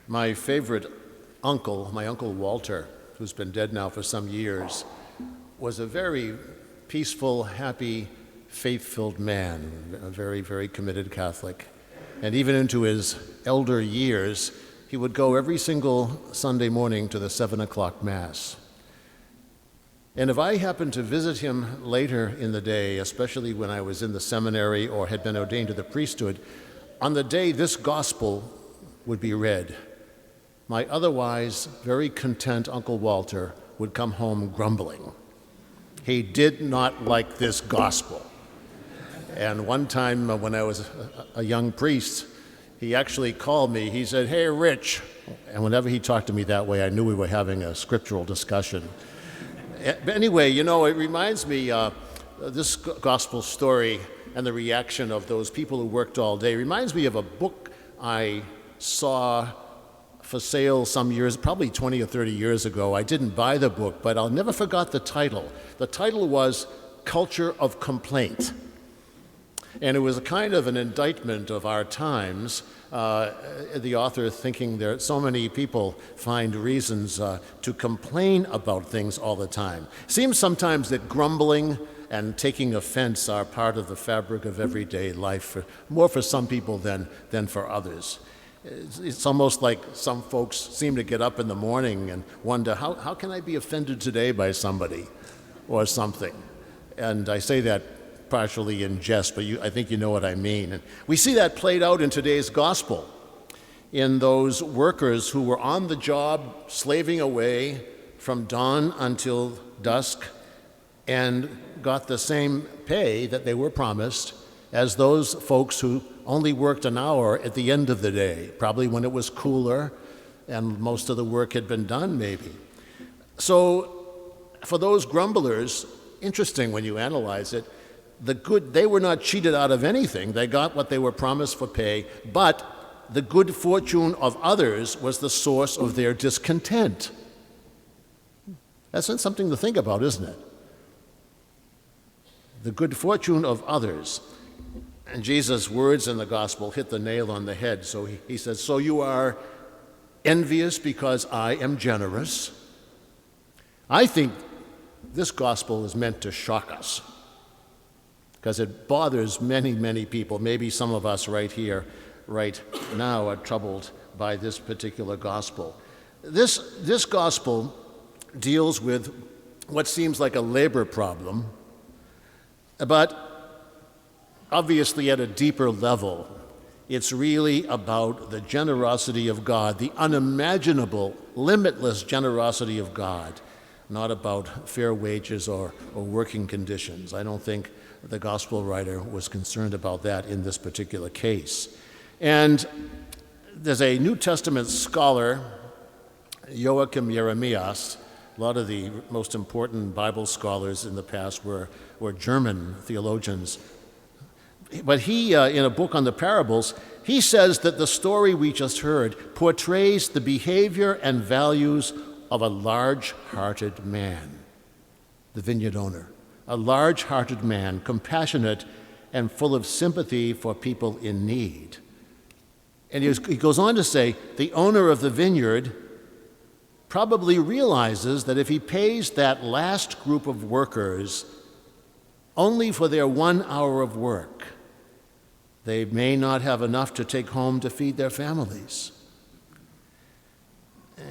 My favorite uncle, my Uncle Walter, who's been dead now for some years, was a very peaceful, happy, faith-filled man, a very, very committed Catholic. And even into his elder years, he would go every single Sunday morning to the 7 o'clock Mass. And if I happened to visit him later in the day, especially when I was in the seminary or had been ordained to the priesthood, on the day this gospel would be read, my otherwise very content Uncle Walter would come home grumbling. He did not like this gospel. And one time when I was a young priest, he actually called me. He said, "Hey, Rich." And whenever he talked to me that way, I knew we were having a scriptural discussion. But anyway, it reminds me, this gospel story and the reaction of those people who worked all day reminds me of a book I saw for sale some years, probably 20 or 30 years ago. I didn't buy the book, but I'll never forget the title. The title was Culture of Complaint. And it was a kind of an indictment of our times, the author thinking that so many people find reasons to complain about things all the time. Seems sometimes that grumbling and taking offense are part of the fabric of everyday life, more for some people than for others. It's almost like some folks seem to get up in the morning and wonder, how can I be offended today by somebody or something? And I say that partially in jest, but I think you know what I mean. And we see that played out in today's gospel, in those workers who were on the job, slaving away from dawn until dusk, and got the same pay that they were promised as those folks who only worked an hour at the end of the day, probably when it was cooler and most of the work had been done maybe. So for those grumblers, interesting when you analyze it, they were not cheated out of anything. They got what they were promised for pay, but the good fortune of others was the source of their discontent. That's something to think about, isn't it? The good fortune of others. And Jesus' words in the gospel hit the nail on the head. So he says, "So you are envious because I am generous?" I think this gospel is meant to shock us, because it bothers many, many people. Maybe some of us right here, right now, are troubled by this particular gospel. This gospel deals with what seems like a labor problem, but obviously at a deeper level, it's really about the generosity of God, the unimaginable, limitless generosity of God, not about fair wages or working conditions. I don't think the gospel writer was concerned about that in this particular case. And there's a New Testament scholar, Joachim Jeremias. A lot of the most important Bible scholars in the past were German theologians. But he, in a book on the parables, he says that the story we just heard portrays the behavior and values of a large-hearted man, the vineyard owner. A large-hearted man, compassionate and full of sympathy for people in need. And he goes on to say, the owner of the vineyard probably realizes that if he pays that last group of workers only for their 1 hour of work, they may not have enough to take home to feed their families.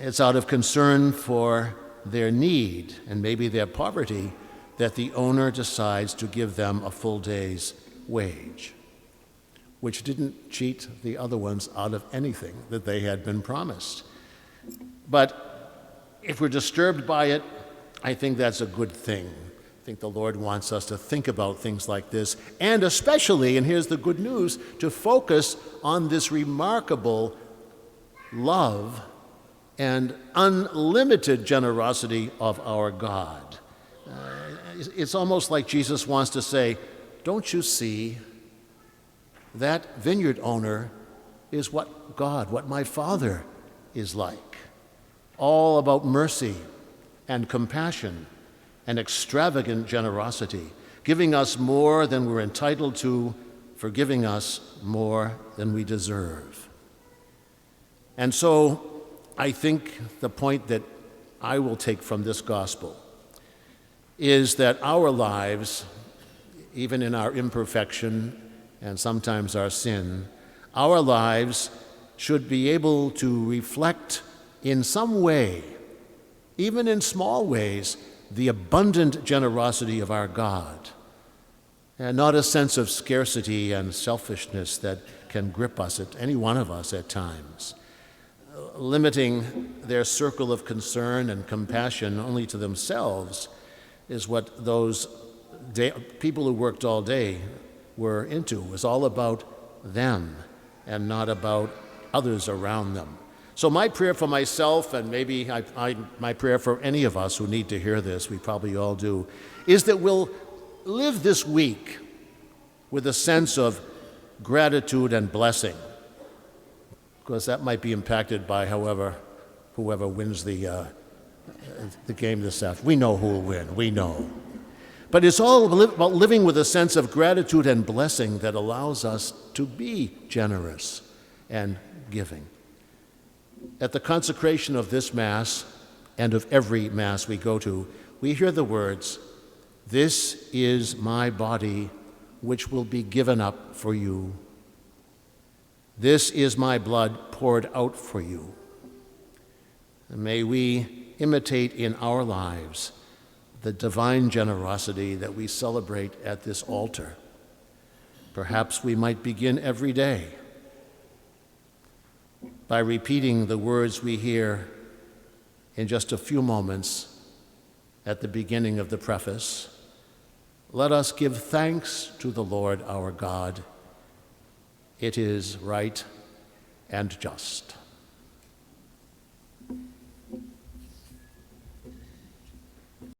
It's out of concern for their need and maybe their poverty that the owner decides to give them a full day's wage, which didn't cheat the other ones out of anything that they had been promised. But if we're disturbed by it, I think that's a good thing. I think the Lord wants us to think about things like this, and especially, and here's the good news, to focus on this remarkable love and unlimited generosity of our God. It's almost like Jesus wants to say, don't you see, that vineyard owner is what God, what my Father is like. All about mercy and compassion and extravagant generosity, giving us more than we're entitled to, forgiving us more than we deserve. And so I think the point that I will take from this gospel is that our lives, even in our imperfection and sometimes our sin, our lives should be able to reflect in some way, even in small ways, the abundant generosity of our God, and not a sense of scarcity and selfishness that can grip us, at any one of us at times. Limiting their circle of concern and compassion only to themselves is what those people who worked all day were into. It was all about them and not about others around them. So my prayer for myself, and maybe my prayer for any of us who need to hear this, we probably all do, is that we'll live this week with a sense of gratitude and blessing, because that might be impacted by whoever wins the game this afternoon. We know who will win, we know. But it's all about living with a sense of gratitude and blessing that allows us to be generous and giving. At the consecration of this Mass and of every Mass we go to, we hear the words, "This is my body, which will be given up for you. This is my blood poured out for you." And may we imitate in our lives the divine generosity that we celebrate at this altar. Perhaps we might begin every day by repeating the words we hear in just a few moments at the beginning of the preface. Let us give thanks to the Lord our God. It is right and just.